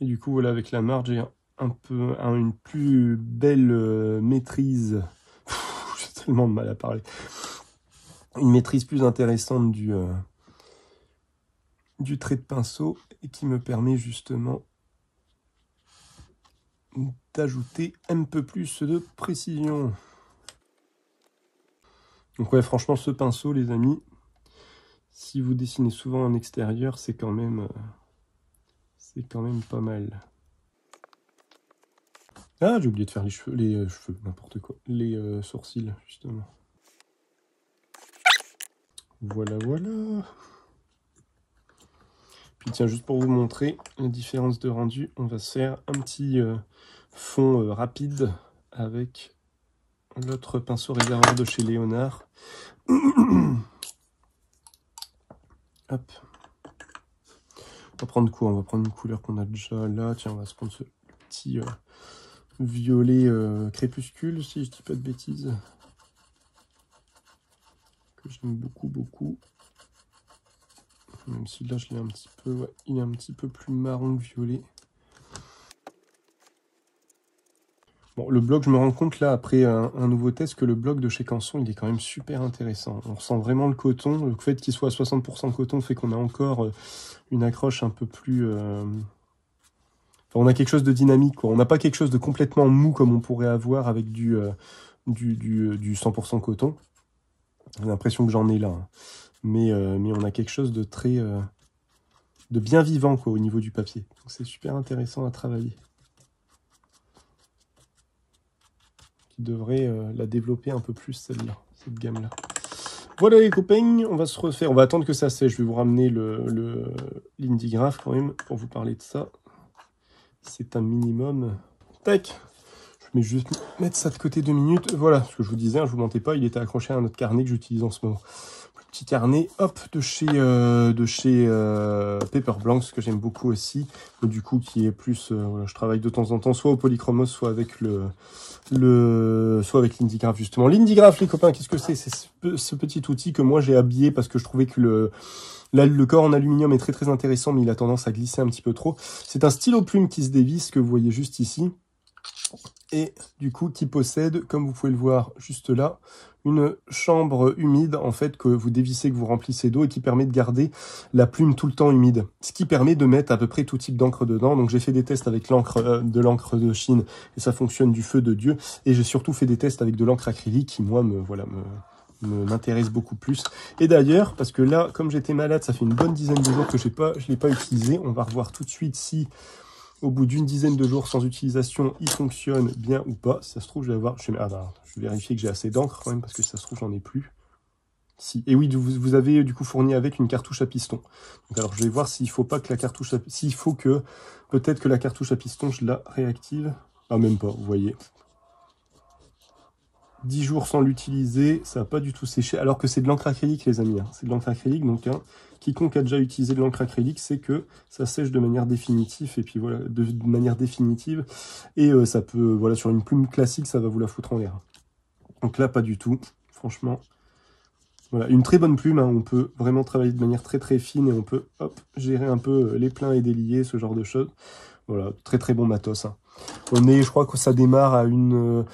Et du coup, voilà, avec la marge, j'ai une plus belle maîtrise. J'ai tellement de mal à parler. Une maîtrise plus intéressante du trait de pinceau et qui me permet justement d'ajouter un peu plus de précision. Donc ouais, franchement, ce pinceau, les amis, si vous dessinez souvent en extérieur, c'est quand même pas mal. Ah, j'ai oublié de faire les cheveux, n'importe quoi. Les sourcils, justement. Voilà, voilà. Puis tiens, juste pour vous montrer la différence de rendu, on va se faire un petit fond rapide avec l'autre pinceau réservoir de chez Léonard. Hop. On va prendre quoi? On va prendre une couleur qu'on a déjà là. Tiens, on va se prendre ce petit violet crépuscule, si je dis pas de bêtises. Que j'aime beaucoup, beaucoup. Même si là, je l'ai un petit peu... Ouais, il est un petit peu plus marron que violet. Bon, le bloc, je me rends compte là, après un nouveau test, que le bloc de chez Canson, il est quand même super intéressant. On ressent vraiment le coton. Le fait qu'il soit à 60% coton fait qu'on a encore une accroche un peu plus... Enfin, on a quelque chose de dynamique, quoi. On n'a pas quelque chose de complètement mou comme on pourrait avoir avec du 100% coton. J'ai l'impression que j'en ai là. Hein. Mais on a quelque chose de très... de bien vivant, quoi, au niveau du papier. Donc c'est super intéressant à travailler. Qui devrait la développer un peu plus, celle-là, cette gamme-là. Voilà les copains, on va se refaire. On va attendre que ça sèche. Je vais vous ramener l'indigraphe quand même pour vous parler de ça. C'est un minimum. Tac. Je vais juste mettre ça de côté 2 minutes. Voilà, ce que je vous disais, hein, je vous mentais pas, il était accroché à un autre carnet que j'utilise en ce moment. Petit carnet, hop, de chez Paper Blanks, que j'aime beaucoup aussi. Mais du coup, qui est plus... voilà, je travaille de temps en temps, soit au polychromos, soit avec soit avec l'indigraphe, justement. L'indigraphe, les copains, qu'est-ce que c'est? C'est ce petit outil que moi j'ai habillé parce que je trouvais que le corps en aluminium est très très intéressant, mais il a tendance à glisser un petit peu trop. C'est un stylo plume qui se dévisse, que vous voyez juste ici. Et du coup, qui possède, comme vous pouvez le voir juste là, une chambre humide, en fait, que vous dévissez, que vous remplissez d'eau et qui permet de garder la plume tout le temps humide. Ce qui permet de mettre à peu près tout type d'encre dedans. Donc j'ai fait des tests avec l'encre de Chine et ça fonctionne du feu de Dieu. Et j'ai surtout fait des tests avec de l'encre acrylique qui, moi, m'intéresse beaucoup plus. Et d'ailleurs, parce que là, comme j'étais malade, ça fait une bonne dizaine de jours que je l'ai pas utilisé. On va revoir tout de suite si... Au bout d'une dizaine de jours sans utilisation, il fonctionne bien ou pas. Si ça se trouve, je vais avoir... je vais vérifier que j'ai assez d'encre quand même, parce que si ça se trouve, j'en ai plus. Si. Et oui, vous avez du coup fourni avec une cartouche à piston. Donc alors, je vais voir s'il faut pas que la cartouche à... S'il faut que... Peut-être que la cartouche à piston, je la réactive. Ah, même pas, vous voyez. 10 jours sans l'utiliser, ça n'a pas du tout séché, alors que c'est de l'encre acrylique, les amis. Hein. C'est de l'encre acrylique, donc quiconque a déjà utilisé de l'encre acrylique, c'est que ça sèche de manière définitive, et puis voilà, de manière définitive, et ça peut, voilà, sur une plume classique, ça va vous la foutre en l'air. Donc là, pas du tout, franchement. Voilà, une très bonne plume, hein, on peut vraiment travailler de manière très très fine, et on peut, hop, gérer un peu les pleins et déliés, ce genre de choses. Voilà, très très bon matos. Hein. Je crois que ça démarre à une...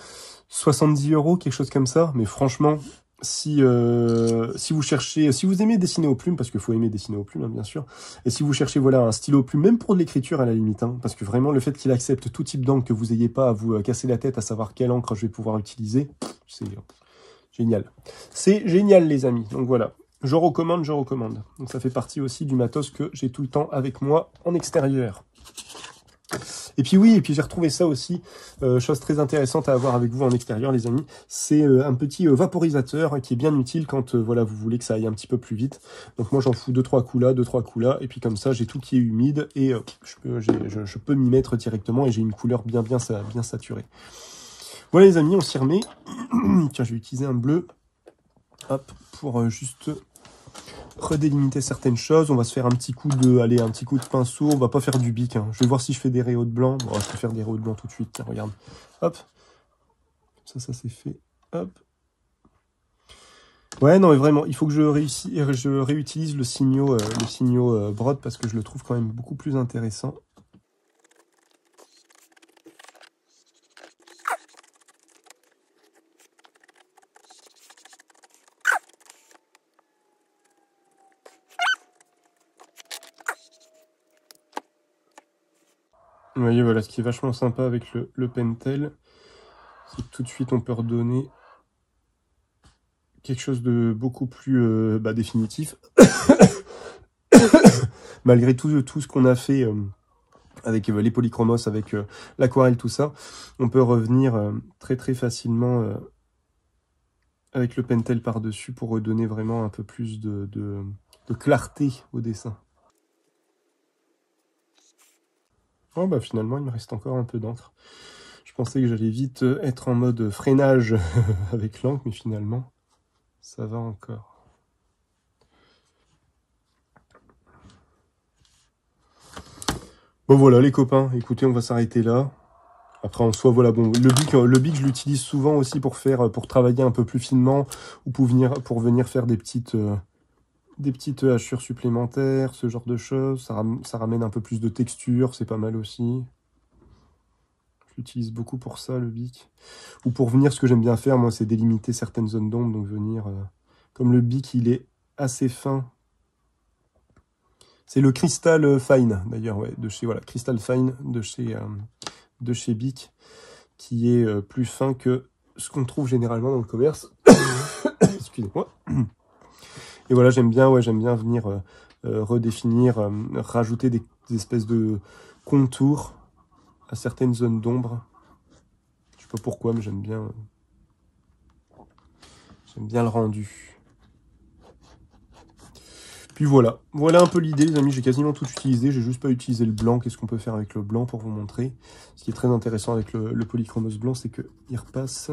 70 €, quelque chose comme ça. Mais franchement, si vous cherchez, si vous aimez dessiner aux plumes, parce qu'il faut aimer dessiner aux plumes, hein, bien sûr, et si vous cherchez voilà un stylo plume, même pour de l'écriture à la limite, hein, parce que vraiment le fait qu'il accepte tout type d'encre, que vous n'ayez pas à vous casser la tête à savoir quelle encre je vais pouvoir utiliser, c'est génial. C'est génial les amis. Donc voilà, je recommande, je recommande. Donc ça fait partie aussi du matos que j'ai tout le temps avec moi en extérieur. Et puis oui, et puis j'ai retrouvé ça aussi, chose très intéressante à avoir avec vous en extérieur les amis, c'est un petit vaporisateur qui est bien utile quand voilà vous voulez que ça aille un petit peu plus vite. Donc moi j'en fous 2-3 coups là, et puis comme ça j'ai tout qui est humide et je peux m'y mettre directement et j'ai une couleur bien saturée. Voilà les amis, on s'y remet. Tiens, je vais utiliser un bleu, hop, pour juste... redélimiter certaines choses, on va se faire un petit coup de pinceau, on va pas faire du bic, hein. Je vais voir si je fais des rayons de blanc, bon, je vais faire des rayons de blanc tout de suite, tiens, regarde, hop, ça c'est fait, hop, ouais, non mais vraiment, il faut que je réutilise le signaux Brod, parce que je le trouve quand même beaucoup plus intéressant. Vous voyez, voilà, ce qui est vachement sympa avec le Pentel, c'est que tout de suite on peut redonner quelque chose de beaucoup plus définitif. Malgré tout ce qu'on a fait avec les polychromos, avec l'aquarelle, tout ça, on peut revenir très très facilement avec le Pentel par-dessus pour redonner vraiment un peu plus de clarté au dessin. Oh bah finalement il me reste encore un peu d'encre. Je pensais que j'allais vite être en mode freinage avec l'encre, mais finalement ça va encore. Bon voilà les copains, écoutez, on va s'arrêter là. Après en soi voilà, bon, le bic je l'utilise souvent aussi pour travailler un peu plus finement ou pour venir faire des petites hachures supplémentaires, ce genre de choses. Ça ramène un peu plus de texture, c'est pas mal aussi. J'utilise beaucoup pour ça, le bic. Ou pour venir, ce que j'aime bien faire, moi, c'est délimiter certaines zones d'ombre. Donc venir, comme le bic, il est assez fin. C'est le Crystal Fine, d'ailleurs, ouais, de chez, voilà, Crystal Fine de chez Bic, qui est plus fin que ce qu'on trouve généralement dans le commerce. Excusez-moi. Et voilà, j'aime bien venir redéfinir, rajouter des espèces de contours à certaines zones d'ombre. Je sais pas pourquoi, mais j'aime bien le rendu. Puis voilà un peu l'idée, les amis, j'ai quasiment tout utilisé, j'ai juste pas utilisé le blanc. Qu'est-ce qu'on peut faire avec le blanc pour vous montrer? Ce qui est très intéressant avec le polychromos blanc, c'est qu'il repasse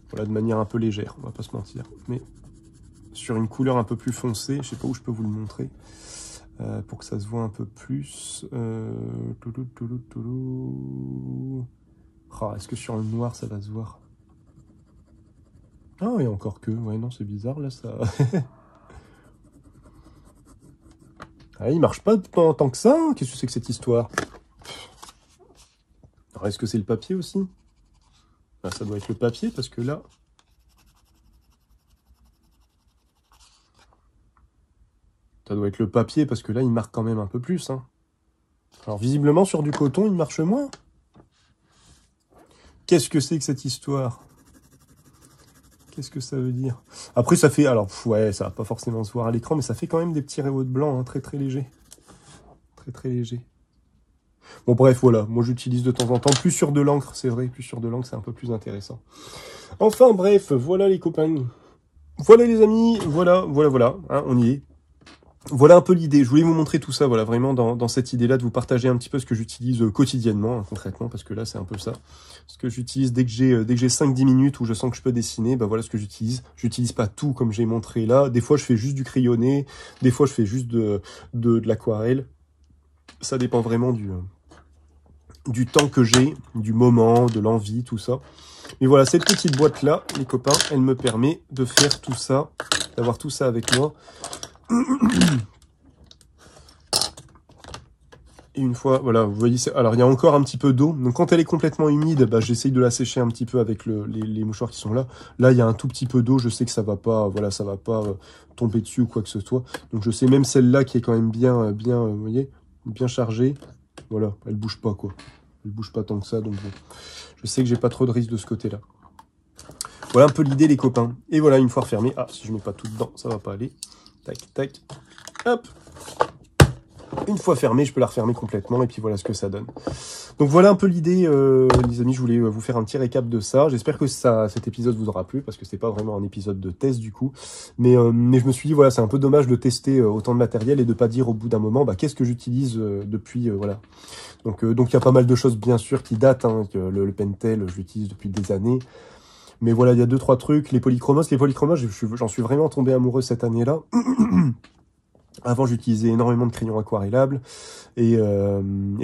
voilà, de manière un peu légère, on va pas se mentir, mais sur une couleur un peu plus foncée. Je sais pas où je peux vous le montrer, pour que ça se voit un peu plus. Oh, est-ce que sur le noir, ça va se voir? Ah oui, encore que. Ouais, non, c'est bizarre, là, ça... ah, il marche pas tant que ça. Qu'est-ce que c'est que cette histoire? Alors, est-ce que c'est le papier aussi? Ah, ça doit être le papier, parce que là... ça doit être le papier, parce que là, il marque quand même un peu plus. Hein. Alors, visiblement, sur du coton, il marche moins. Qu'est-ce que c'est que cette histoire? Qu'est-ce que ça veut dire? Après, ça fait... alors, ouais, ça va pas forcément se voir à l'écran, mais ça fait quand même des petits rayons de blanc, hein, très très légers. Très très légers. Bon, bref, voilà. Moi, j'utilise de temps en temps. Plus sur de l'encre, c'est vrai. Plus sur de l'encre, c'est un peu plus intéressant. Enfin, bref, voilà les copains. Voilà les amis. Voilà. Hein, on y est. Voilà un peu l'idée. Je voulais vous montrer tout ça, voilà, vraiment dans cette idée-là, de vous partager un petit peu ce que j'utilise quotidiennement, hein, concrètement, parce que là, c'est un peu ça. Ce que j'utilise dès que j'ai 5-10 minutes où je sens que je peux dessiner, bah voilà ce que j'utilise. J'utilise pas tout comme j'ai montré là. Des fois, je fais juste du crayonné. Des fois, je fais juste de l'aquarelle. Ça dépend vraiment du temps que j'ai, du moment, de l'envie, tout ça. Mais voilà, cette petite boîte-là, les copains, elle me permet de faire tout ça, d'avoir tout ça avec moi. Et une fois, voilà, vous voyez, alors il y a encore un petit peu d'eau. Donc quand elle est complètement humide, bah, j'essaye de la sécher un petit peu avec les mouchoirs qui sont là. Là, il y a un tout petit peu d'eau, je sais que ça va pas, voilà, ça va pas tomber dessus ou quoi que ce soit. Donc je sais même celle-là qui est quand même bien, vous voyez, bien chargée. Voilà, elle bouge pas quoi. Elle bouge pas tant que ça, donc bon. Je sais que j'ai pas trop de risque de ce côté-là. Voilà un peu l'idée, les copains. Et voilà, une fois refermée. Ah, si je mets pas tout dedans, ça va pas aller. Tac, tac. Hop. Une fois fermée, je peux la refermer complètement. Et puis voilà ce que ça donne. Donc voilà un peu l'idée, les amis. Je voulais vous faire un petit récap de ça. J'espère que cet épisode vous aura plu, parce que c'est pas vraiment un épisode de test du coup. Mais je me suis dit, voilà, c'est un peu dommage de tester autant de matériel et de pas dire au bout d'un moment, bah, qu'est-ce que j'utilise depuis, voilà. Donc il y a pas mal de choses, bien sûr, qui datent. Hein, le Pentel, je l'utilise depuis des années. Mais voilà, il y a 2-3 trucs. Les polychromos, j'en suis vraiment tombé amoureux cette année-là. Avant, j'utilisais énormément de crayons aquarellables. Et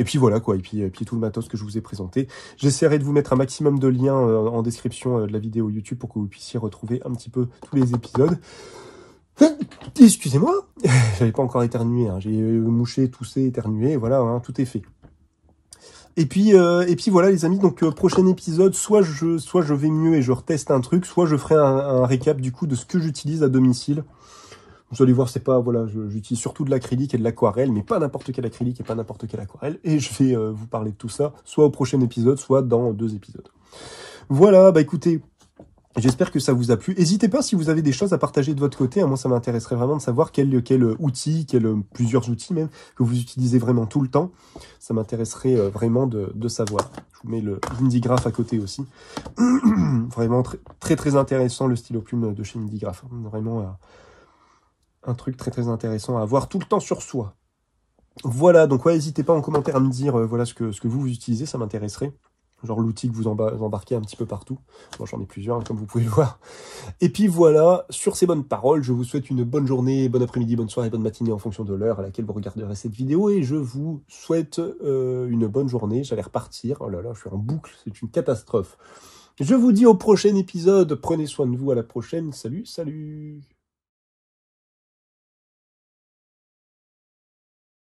puis voilà, quoi. Et puis tout le matos que je vous ai présenté. J'essaierai de vous mettre un maximum de liens en description de la vidéo YouTube pour que vous puissiez retrouver un petit peu tous les épisodes. Excusez-moi, j'avais pas encore éternué. Hein. J'ai mouché, toussé, éternué. Voilà, hein, tout est fait. Et puis voilà les amis, donc prochain épisode, soit je vais mieux et je reteste un truc, soit je ferai un récap du coup de ce que j'utilise à domicile. Vous allez voir, c'est pas, voilà, j'utilise surtout de l'acrylique et de l'aquarelle, mais pas n'importe quel acrylique et pas n'importe quelle aquarelle. Et je vais vous parler de tout ça, soit au prochain épisode, soit dans 2 épisodes. Voilà, bah écoutez, j'espère que ça vous a plu. N'hésitez pas si vous avez des choses à partager de votre côté. Hein, moi, ça m'intéresserait vraiment de savoir quel outil, plusieurs outils même, que vous utilisez vraiment tout le temps. Ça m'intéresserait vraiment de savoir. Je vous mets le Indigraph à côté aussi. Vraiment très très intéressant le stylo plume de chez Indigraph. Vraiment un truc très très intéressant à avoir tout le temps sur soi. Voilà, donc ouais, n'hésitez pas en commentaire à me dire voilà ce que vous utilisez, ça m'intéresserait. Genre l'outil que vous embarquez un petit peu partout. Moi, j'en ai plusieurs, hein, comme vous pouvez le voir. Et puis voilà, sur ces bonnes paroles, je vous souhaite une bonne journée, bon après-midi, bonne soirée, bonne matinée en fonction de l'heure à laquelle vous regarderez cette vidéo. Et je vous souhaite une bonne journée. J'allais repartir. Oh là là, je suis en boucle, c'est une catastrophe. Je vous dis au prochain épisode. Prenez soin de vous, à la prochaine. Salut, salut!